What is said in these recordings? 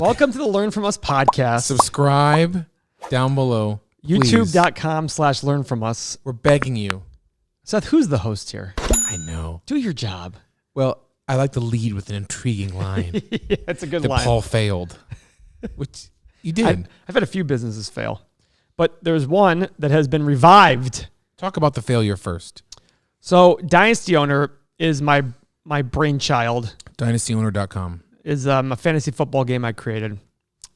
Welcome to the Learn From Us podcast. Subscribe down below. YouTube.com/Learn From Us. We're begging you. Seth, who's the host here? I know. Do your job. Well, I like to lead with an intriguing line. Yeah, it's a good that line. Paul failed, which you did. I've had a few businesses fail, but there's one that has been revived. Talk about the failure first. So Dynasty Owner is my brainchild. DynastyOwner.com. Is a fantasy football game I created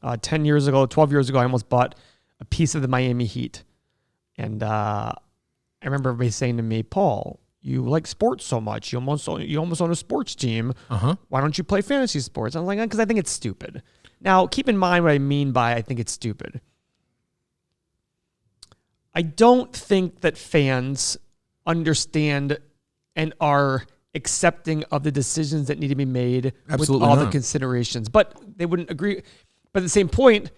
12 years ago. I almost bought a piece of the Miami Heat. And I remember everybody saying to me, Paul, you like sports so much. You almost own a sports team. Why don't you play fantasy sports? I was like, because I think it's stupid. Now, keep in mind what I mean by I think it's stupid. I don't think that fans understand and are accepting of the decisions that need to be made. Absolutely with all not. the considerations. But they wouldn't agree. But at the same point,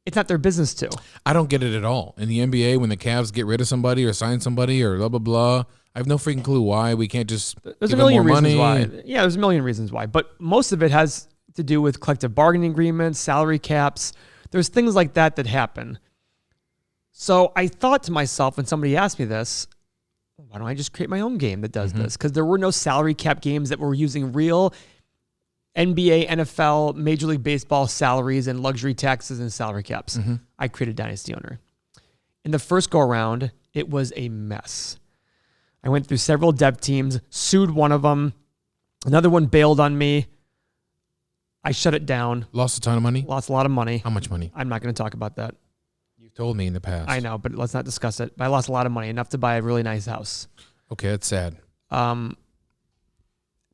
it's not their business to. I don't get it at all. In the NBA, when the Cavs get rid of somebody or sign somebody or blah, blah, blah, I have no freaking clue why. We can't just There's give a million them more reasons money. why. Yeah, there's a million reasons why. But most of it has to do with collective bargaining agreements, salary caps. There's things like that happen. So I thought to myself when somebody asked me this, why don't I just create my own game that does this? Because there were no salary cap games that were using real NBA, NFL, Major League Baseball salaries and luxury taxes and salary caps. I created Dynasty Owner. In the first go-around, it was a mess. I went through several dev teams, sued one of them. Another one bailed on me. I shut it down. Lost a ton of money? Lost a lot of money. How much money? I'm not going to talk about that. You've told me in the past. I know, but let's not discuss it. But I lost a lot of money, enough to buy a really nice house. Okay, that's sad. But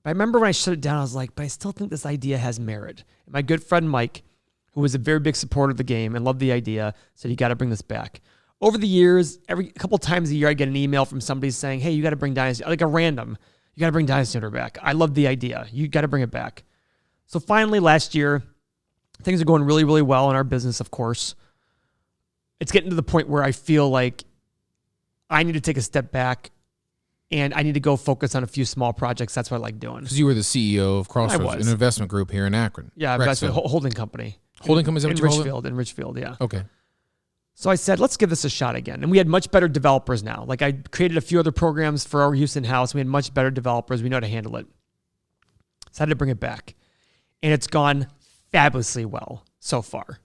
I remember when I shut it down, I was like, but I still think this idea has merit. And my good friend Mike, who was a very big supporter of the game and loved the idea, said, you got to bring this back. Over the years, a couple times a year, I get an email from somebody saying, hey, you got to bring Dynasty, like a random, you got to bring Dynasty Owner back. I love the idea. You got to bring it back. So finally, last year, things are going really, really well in our business, of course. It's getting to the point where I feel like I need to take a step back and I need to go focus on a few small projects. That's what I like doing. Because you were the CEO of Crossroads, was. an investment group here in Akron. Yeah, investment holding company. Holding company, is that what you call it? In Richfield, yeah. Okay. So I said, let's give this a shot again. And we had much better developers now. Like I created a few other programs for our use in-house. We had much better developers. We know how to handle it. Decided to bring it back. And it's gone fabulously well so far.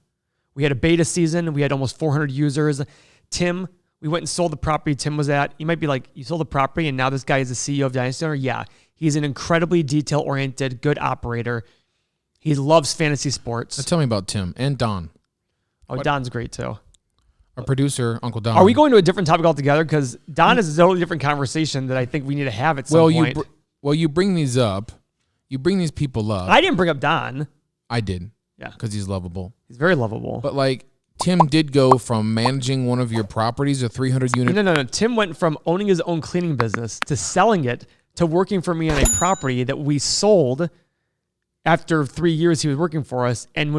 We had a beta season. We had almost 400 users. Tim, we went and sold the property Tim was at. You might be like, you sold the property and now this guy is the CEO of Dynasty Owner? Yeah. He's an incredibly detail-oriented, good operator. He loves fantasy sports. Now tell me about Tim and Don. Oh, Don's great too. Our producer, Uncle Don. Are we going to a different topic altogether? Because Don is a totally different conversation that I think we need to have at some point. You bring these up. You bring these people up. I didn't bring up Don. I did. Yeah. Because he's lovable. He's very lovable. But like, Tim did go from managing one of your properties, a 300 unit. No. Tim went from owning his own cleaning business to selling it to working for me on a property that we sold after 3 years he was working for us. And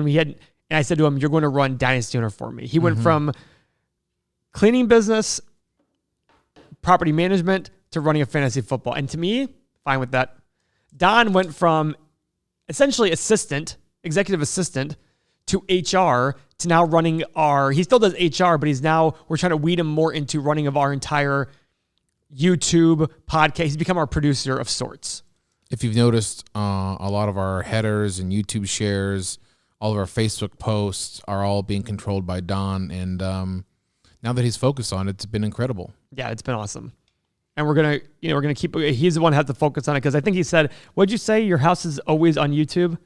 I said to him, you're going to run Dynasty Owner for me. He went from cleaning business, property management to running a fantasy football. And to me, fine with that. Don went from essentially executive assistant to HR to now running he still does HR, but we're trying to weed him more into running of our entire YouTube podcast. He's become our producer of sorts. If you've noticed, a lot of our headers and YouTube shares, all of our Facebook posts are all being controlled by Don. And now that he's focused on it, it's been incredible. Yeah, it's been awesome. And we're gonna keep. He's the one who has to focus on it because I think he said, "What'd you say? Your house is always on YouTube,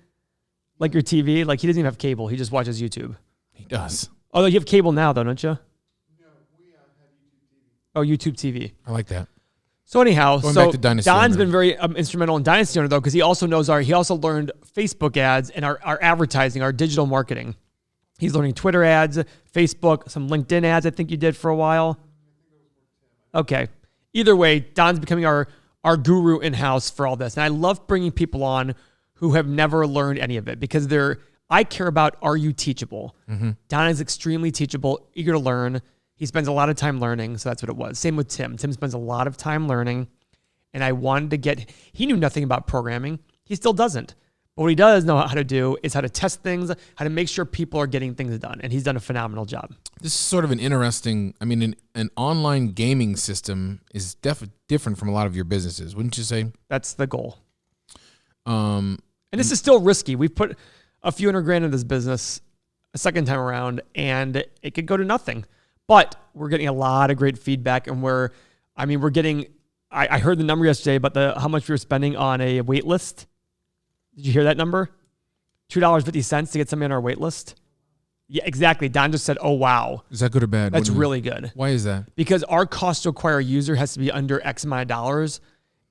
like your TV. Like he doesn't even have cable. He just watches YouTube. He does. Oh, you have cable now, though, don't you? No, we have YouTube TV. Oh, YouTube TV. I like that. So anyhow, Going back to Dynasty Don's Owner. been very instrumental in Dynasty Owner though because he also learned Facebook ads and our advertising, our digital marketing. He's learning Twitter ads, Facebook, some LinkedIn ads. I think you did for a while. Okay. Either way, Don's becoming our guru in-house for all this. And I love bringing people on who have never learned any of it because I care about, are you teachable? Don is extremely teachable, eager to learn. He spends a lot of time learning, so that's what it was. Same with Tim. Tim spends a lot of time learning, and I wanted to he knew nothing about programming. He still doesn't. But what he does know how to do is how to test things, how to make sure people are getting things done. And he's done a phenomenal job. This is sort of an interesting, an online gaming system is different from a lot of your businesses, wouldn't you say? That's the goal. And this is still risky. We've put a few $100,000 in this business a second time around, and it could go to nothing. But we're getting a lot of great feedback, and we're getting. I heard the number yesterday about how much we were spending on a wait list. Did you hear that number? $2.50 to get somebody on our wait list. Yeah, exactly. Don just said, "Oh wow." Is that good or bad? That's really good. Why is that? Because our cost to acquire a user has to be under X amount of dollars,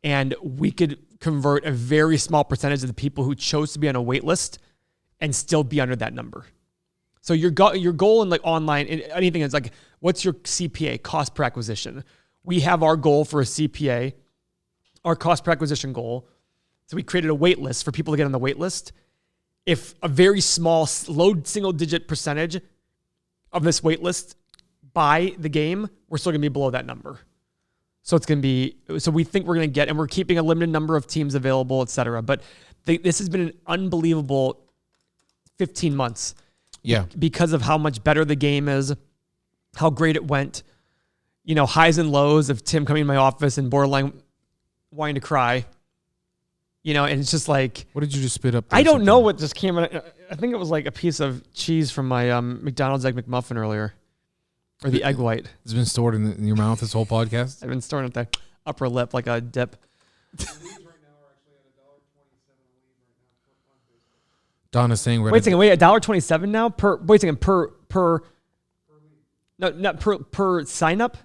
and we could convert a very small percentage of the people who chose to be on a wait list and still be under that number. So your goal in like online, anything is like, what's your CPA, cost per acquisition? We have our goal for a CPA, our cost per acquisition goal. So we created a wait list for people to get on the wait list. If a very small, low single-digit percentage of this wait list buy the game, we're still going to be below that number. So it's going to be, so we think we're going to get, and we're keeping a limited number of teams available, et cetera. But this has been an unbelievable 15 months. Yeah. Because of how much better the game is, how great it went, highs and lows of Tim coming to my office and borderline wanting to cry, and it's just like. What did you just spit up there? I don't know what just came out. I think it was like a piece of cheese from my McDonald's Egg McMuffin earlier. Or the egg white. It's been stored in your mouth this whole podcast? I've been storing it at the upper lip like a dip. Don is saying wait a second, $1.27 now per no, not per sign up?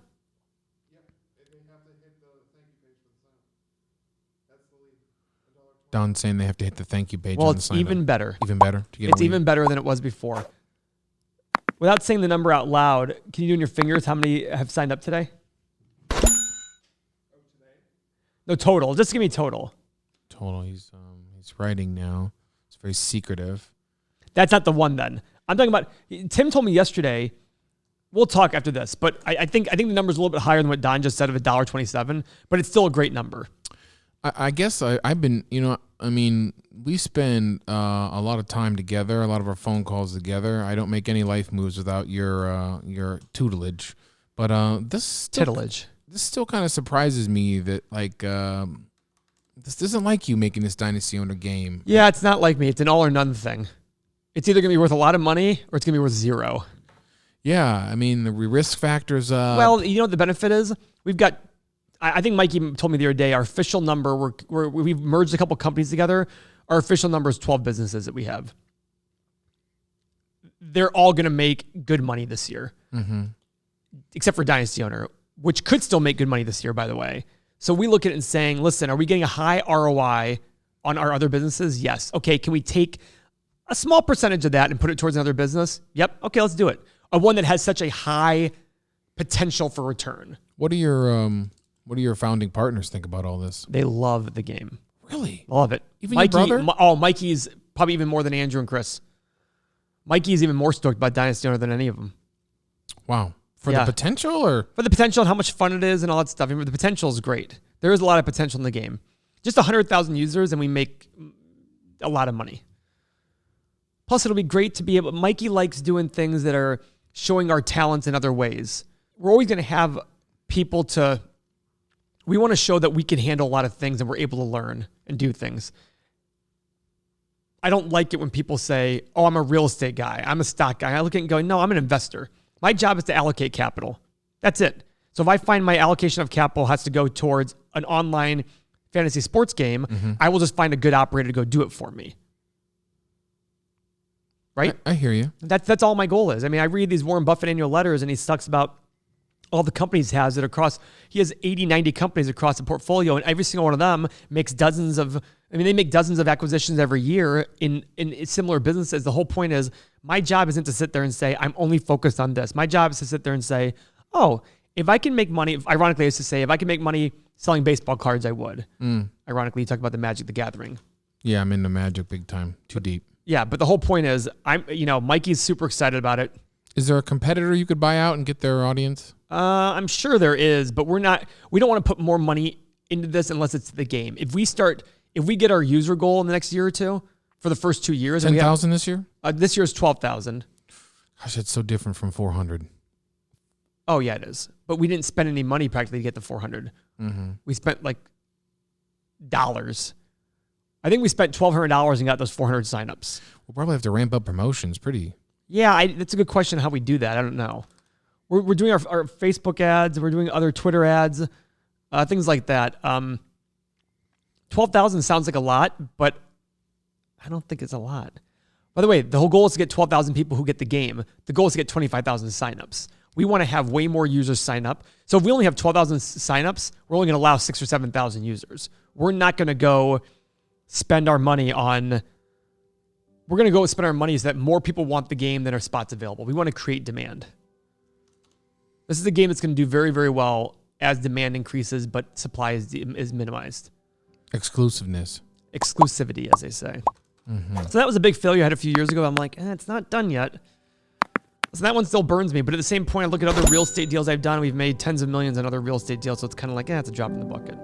Don's saying they have to hit the thank you page. Well, on the it's sign even up. better. Even better. It's even better than it was before. Without saying the number out loud, can you do in your fingers how many have signed up today? No, total. Just give me total. Total. He's writing now. It's very secretive. That's not the one then. I'm talking about, Tim told me yesterday, we'll talk after this, but I think the number's a little bit higher than what Don just said of $1.27, but it's still a great number. I guess I've been, we spend a lot of time together, a lot of our phone calls together. I don't make any life moves without your tutelage. But this still kind of surprises me that this isn't like you making this Dynasty Owner game. Yeah, it's not like me. It's an all or none thing. It's either going to be worth a lot of money or it's going to be worth zero. Yeah, the risk factors. Well, you know what the benefit is? We've got. I think Mikey told me the other day, our official number, we've merged a couple companies together. Our official number is 12 businesses that we have. They're all going to make good money this year, except for Dynasty Owner, which could still make good money this year, by the way. So we look at it and saying, listen, are we getting a high ROI on our other businesses? Yes. Okay, can we take a small percentage of that and put it towards another business? Yep. Okay, let's do it. One that has such a high potential for return. What do your founding partners think about all this? They love the game. Really? Love it. Even Mikey, your brother? Mikey's probably even more than Andrew and Chris. Mikey's even more stoked about Dynasty Owner than any of them. Wow. For the potential or? For the potential and how much fun it is and all that stuff. The potential is great. There is a lot of potential in the game. Just 100,000 users and we make a lot of money. Plus, it'll be great to be able. Mikey likes doing things that are showing our talents in other ways. We're always going to have people to. We want to show that we can handle a lot of things and we're able to learn and do things. I don't like it when people say, oh, I'm a real estate guy. I'm a stock guy. I look at it and go, no, I'm an investor. My job is to allocate capital. That's it. So if I find my allocation of capital has to go towards an online fantasy sports game, I will just find a good operator to go do it for me. Right? I hear you. That's all my goal is. I read these Warren Buffett annual letters and he talks about all the companies he has he has 80, 90 companies across the portfolio, and every single one of them makes they make dozens of acquisitions every year in similar businesses. The whole point is my job isn't to sit there and say, I'm only focused on this. My job is to sit there and say, oh, if I can make money, ironically, I used to say, if I can make money selling baseball cards, I would. Ironically, you talk about the Magic the Gathering. Yeah, I'm into Magic big time. Too deep. Yeah, but the whole point is, Mikey's super excited about it. Is there a competitor you could buy out and get their audience? I'm sure there is, but we don't want to put more money into this unless it's the game. If we get our user goal in the next year or two, for the first 2 years. And 10,000 this year? This year is 12,000. Gosh, it's so different from 400. Oh yeah, it is. But we didn't spend any money practically to get the 400. Mm-hmm. We spent like dollars. I think we spent $1,200 and got those 400 signups. We'll probably have to ramp up promotions pretty. Yeah, that's a good question how we do that. I don't know. We're doing our Facebook ads. We're doing other Twitter ads, things like that. 12,000 sounds like a lot, but I don't think it's a lot. By the way, the whole goal is to get 12,000 people who get the game. The goal is to get 25,000 signups. We want to have way more users sign up. So if we only have 12,000 signups, we're only going to allow 6,000 or 7,000 users. We're not going to go spend our money on... We're going to go spend our money so that more people want the game than are spots available. We want to create demand. This is a game that's going to do very, very well as demand increases, but supply is minimized. Exclusiveness. Exclusivity, as they say. Mm-hmm. So that was a big failure I had a few years ago. I'm like, it's not done yet. So that one still burns me. But at the same point, I look at other real estate deals I've done. We've made tens of millions on other real estate deals. So it's kind of like, it's a drop in the bucket.